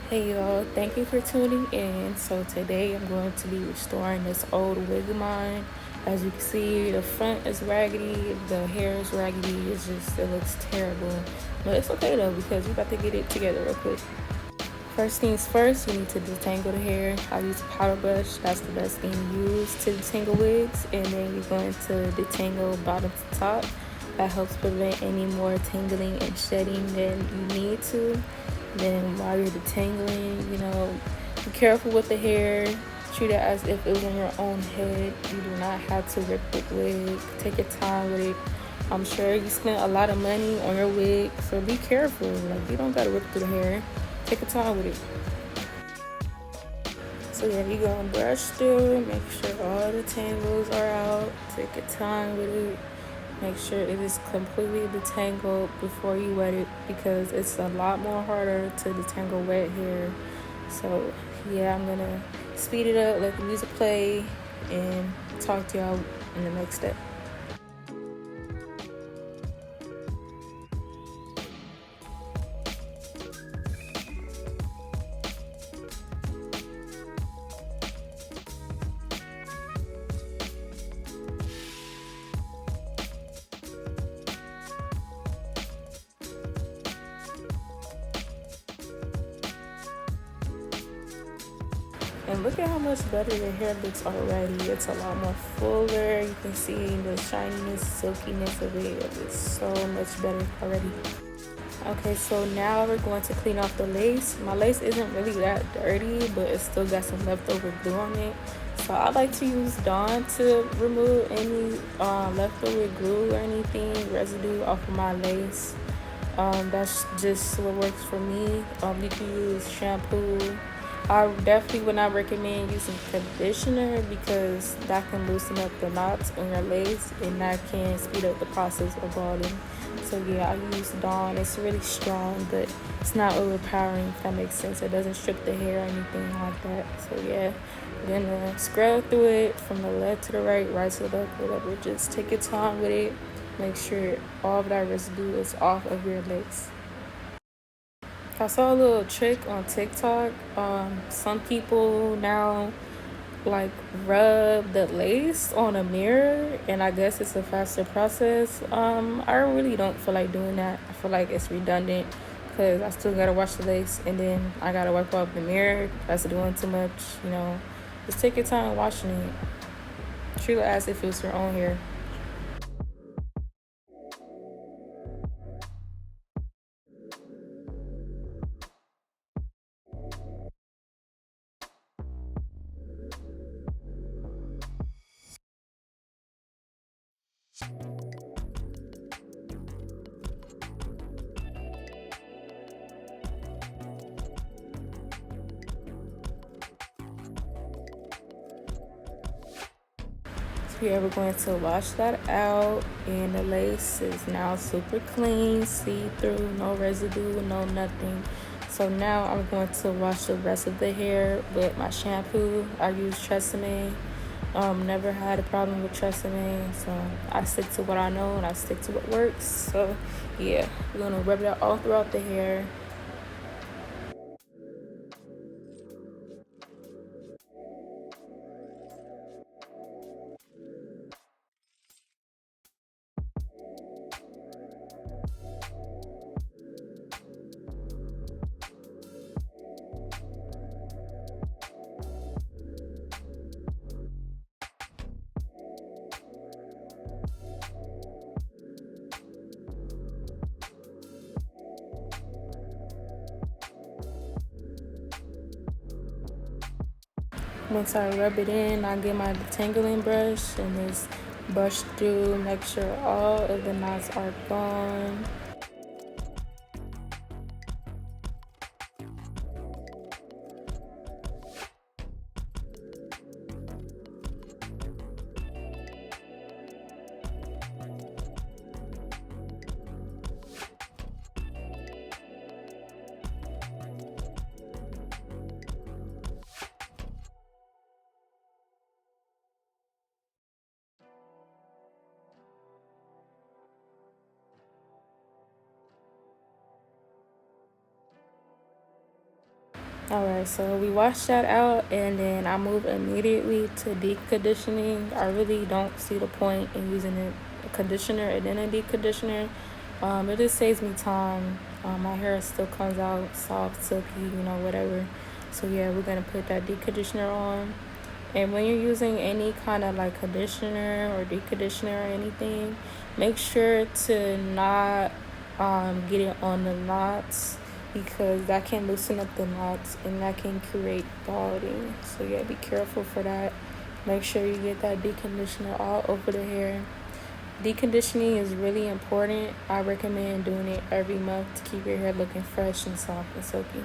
Hey y'all, thank you for tuning in. So today I'm going to be restoring this old wig of mine. As you can see, the front is raggedy, the hair is raggedy, it looks terrible. But it's okay though because we're about to get it together real quick. First things first, you need to detangle the hair. I use a powder brush, that's the best thing to use to detangle wigs. And then you're going to detangle bottom to top. That helps prevent any more tangling and shedding than you need to. Then while you're detangling, be careful with the hair. Treat it as if it was on your own head. You do not have to rip the wig. Take your time with it. I'm sure you spent a lot of money on your wig, so be careful. Like, you don't gotta rip through the hair. Take your time with it. So yeah, you gonna brush through, make sure all the tangles are out. Take your time with it. Make sure it is completely detangled before you wet it because it's a lot more harder to detangle wet hair. So yeah, I'm gonna speed it up, let the music play, and talk to y'all in the next step. And look at how much better the hair looks already. It's a lot more fuller. You can see the shininess, silkiness of it. It's so much better already. Okay, so now we're going to clean off the lace. My lace isn't really that dirty, but it still got some leftover glue on it. So I like to use Dawn to remove any leftover glue or anything residue off of my lace. That's just what works for me. You can use shampoo. I definitely would not recommend using conditioner because that can loosen up the knots on your lace and that can speed up the process of balding. So yeah, I use Dawn. It's really strong, but it's not overpowering, if that makes sense. It doesn't strip the hair or anything like that. So yeah, we're gonna scrub through it from the left to the right, right to the left, whatever. Just take your time with it. Make sure all of that residue is off of your lace. I saw a little trick on TikTok. Some people now like rub the lace on a mirror, and I guess it's a faster process. I really don't feel like doing that. I feel like it's redundant because I still gotta wash the lace and then I gotta wipe off the mirror. That's doing too much, you know. Just take your time washing it. Treat it as if it was your own hair. So yeah, we're going to wash that out, and the lace is now super clean, see-through, no residue, no nothing. So now I'm going to wash the rest of the hair with my shampoo. I use Tresemme. Never had a problem with Tresemme, so I stick to what I know and I stick to what works. So yeah, we're gonna rub it out all throughout the hair. Once I rub it in, I get my detangling brush and just brush through, make sure all of the knots are gone. Alright, so we wash that out and then I move immediately to deep conditioning. I really don't see the point in using a conditioner and then a deep conditioner. It just saves me time. My hair still comes out soft, silky, whatever. So yeah, we're gonna put that deep conditioner on. And when you're using any kind of like conditioner or deep conditioner or anything, make sure to not get it on the knots because that can loosen up the knots and that can create balding. So yeah, be careful for that. Make sure you get that deep conditioner all over the hair. Deep conditioning is really important. I recommend doing it every month to keep your hair looking fresh and soft and silky.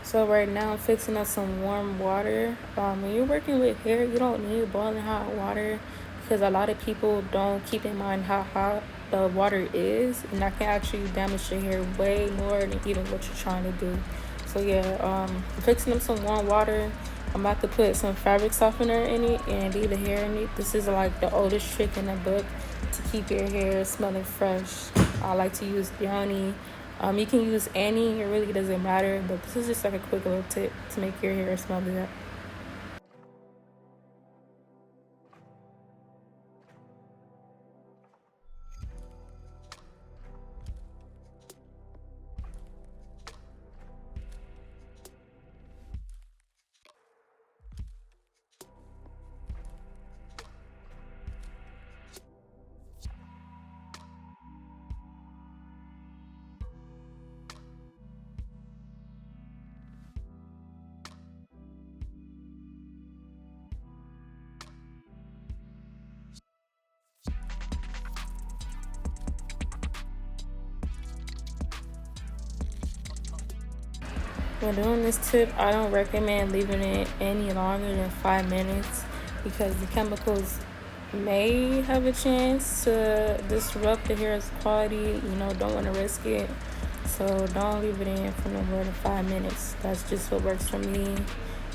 So right now I'm fixing up some warm water. When you're working with hair, you don't need boiling hot water because a lot of people don't keep in mind how hot the water is, and that can actually damage your hair way more than even what you're trying to do. So yeah, I'm fixing up some warm water. I'm about to put some fabric softener in it and leave the hair in it. This is like the oldest trick in the book to keep your hair smelling fresh. I like to use Yoni. You can use any, it really doesn't matter, but this is just like a quick little tip to make your hair smell good. When doing this tip, I don't recommend leaving it any longer than 5 minutes because the chemicals may have a chance to disrupt the hair's quality. Don't want to risk it. So don't leave it in for no more than 5 minutes. That's just what works for me.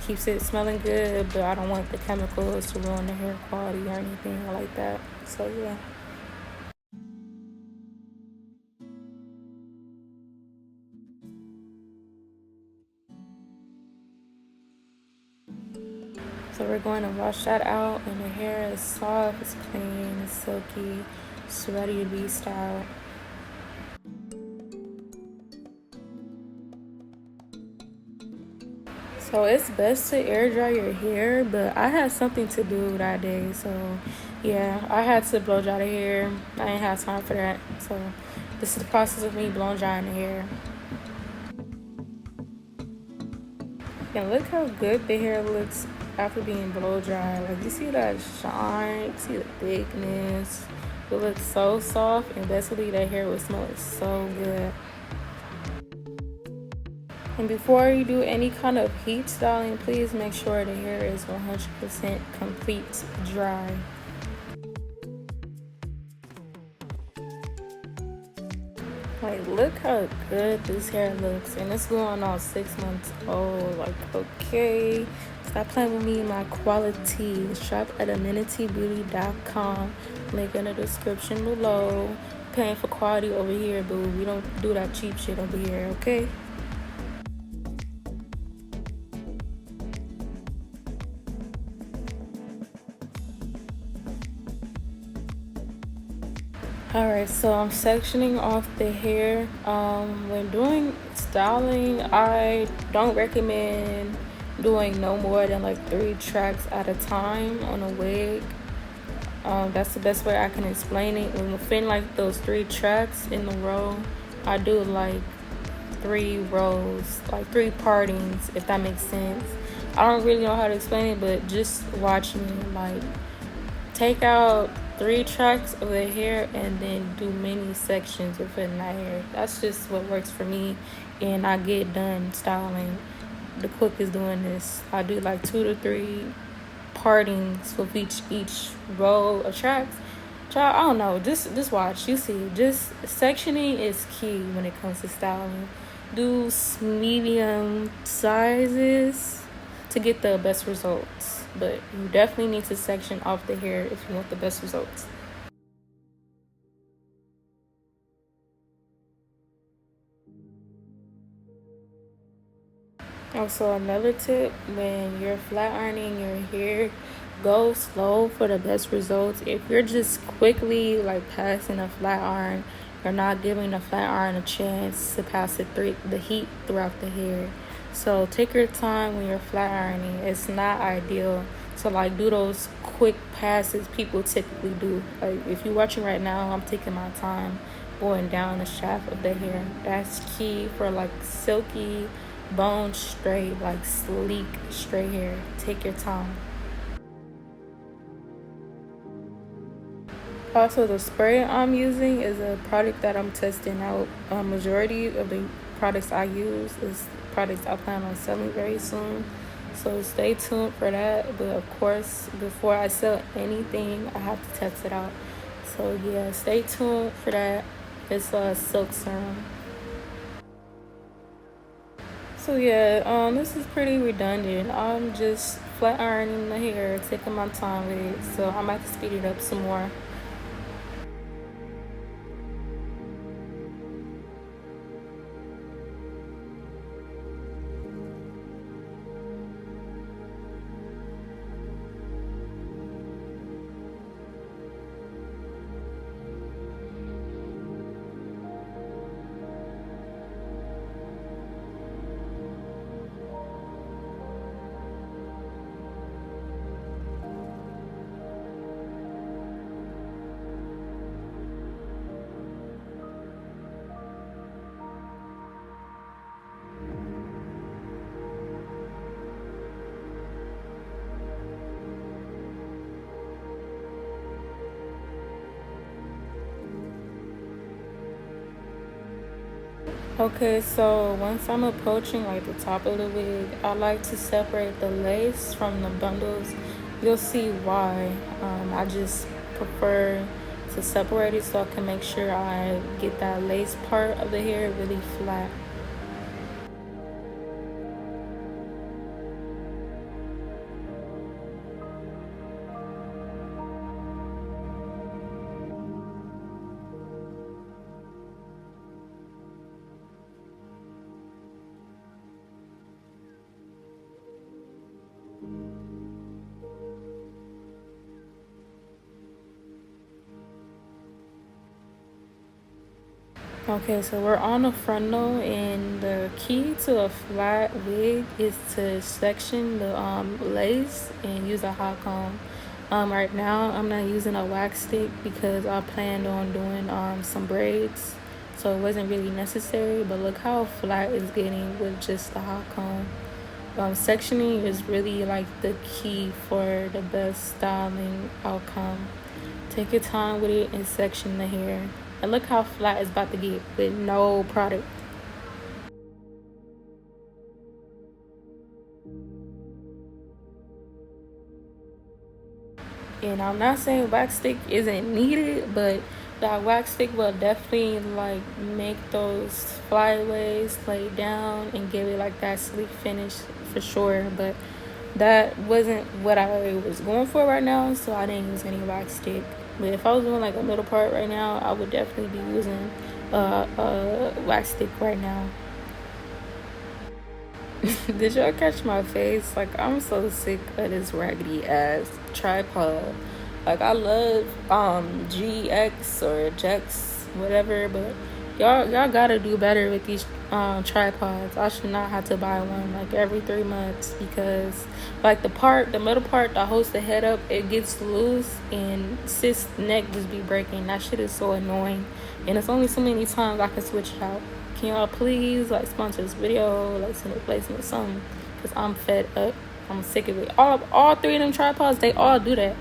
Keeps it smelling good, but I don't want the chemicals to ruin the hair quality or anything like that. So yeah. So we're going to wash that out, and the hair is soft, it's clean, it's silky, it's ready to be styled. So it's best to air dry your hair, but I had something to do that day, so yeah, I had to blow dry the hair. I didn't have time for that, so this is the process of me blow drying the hair. And look how good the hair looks after being blow dry. Like you see that shine, you see the thickness. It looks so soft, and basically that hair will smell so good. And before you do any kind of heat styling, please make sure the hair is 100% complete dry. Like, look how good this hair looks. And it's going on 6 months old. Like, okay. Stop playing with me, my quality. Shop at amenitybeauty.com. Link in the description below. Paying for quality over here, boo. We don't do that cheap shit over here, okay? Alright, so I'm sectioning off the hair. When doing styling, I don't recommend doing no more than like 3 tracks at a time on a wig. That's the best way I can explain it. When within like those 3 tracks in a row, I do like 3 rows, like 3 partings, if that makes sense. I don't really know how to explain it, but just watch me. Like, take out 3 tracks of the hair and then do mini sections within that hair. That's just what works for me, and I get done styling the quickest doing this. I do like 2 to 3 partings with each row of tracks. Child, I don't know. Just watch. You see, just sectioning is key when it comes to styling. Do medium sizes to get the best results, but you definitely need to section off the hair if you want the best results. Also, another tip, when you're flat ironing your hair, go slow for the best results. If you're just quickly like passing a flat iron, you're not giving the flat iron a chance to pass it through the heat throughout the hair. So take your time when you're flat ironing. It's not ideal to like do those quick passes people typically do. Like if you're watching right now, I'm taking my time going down the shaft of the hair. That's key for like silky, bone straight, like sleek, straight hair. Take your time. Also, the spray I'm using is a product that I'm testing out. Majority of the products I use is products I plan on selling very soon. So stay tuned for that. But of course, before I sell anything, I have to test it out. So yeah, stay tuned for that. It's a silk serum. So yeah, this is pretty redundant. I'm just flat ironing the hair, taking my time with it. So I'm about to speed it up some more. Okay, so once I'm approaching like the top of the wig, I like to separate the lace from the bundles. You'll see why. I just prefer to separate it so I can make sure I get that lace part of the hair really flat. Okay, so we're on a frontal, and the key to a flat wig is to section the lace and use a hot comb. Right now, I'm not using a wax stick because I planned on doing some braids, so it wasn't really necessary. But look how flat it's getting with just the hot comb. Sectioning is really like the key for the best styling outcome. Take your time with it and section the hair. And look how flat it's about to get with no product. And I'm not saying wax stick isn't needed, but that wax stick will definitely like make those flyaways lay down and give it like that sleek finish for sure. But that wasn't what I was going for right now, so I didn't use any wax stick. But if I was doing like a middle part right now, I would definitely be using a wax stick right now. Did y'all catch my face? Like, I'm so sick of this raggedy ass tripod. Like, I love GX or Jex, whatever, but y'all gotta do better with these tripods. I should not have to buy one like every 3 months because like the middle part that holds the head up, it gets loose and sis neck just be breaking. That shit is so annoying, and it's only so many times I can switch it out. Can y'all please like sponsor this video, like send a placement something? Cause I'm fed up. I'm sick of it. All three of them tripods, they all do that.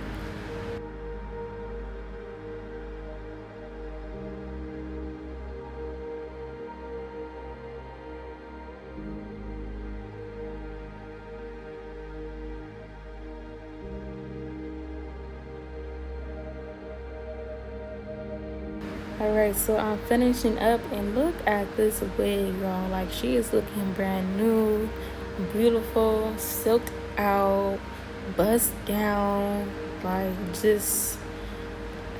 Alright, so I'm finishing up and look at this wig, y'all. Like, she is looking brand new, beautiful, silked out, bust down. Like, just,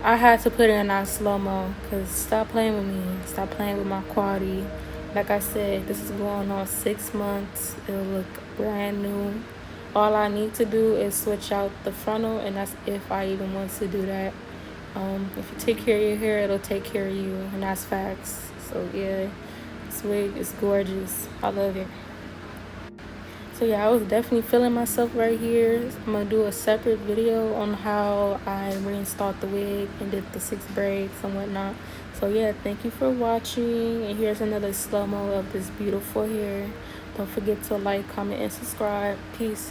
I had to put it in that slow mo because stop playing with me. Stop playing with my quality. Like I said, this is going on 6 months. It'll look brand new. All I need to do is switch out the frontal, and that's if I even want to do that. If you take care of your hair, it'll take care of you, and that's facts. So yeah, this wig is gorgeous. I love it. So yeah, I was definitely feeling myself right here. I'm gonna do a separate video on how I reinstalled the wig and did the 6 braids and whatnot. So yeah, thank you for watching, and here's another slow-mo of this beautiful hair. Don't forget to like, comment, and subscribe. Peace.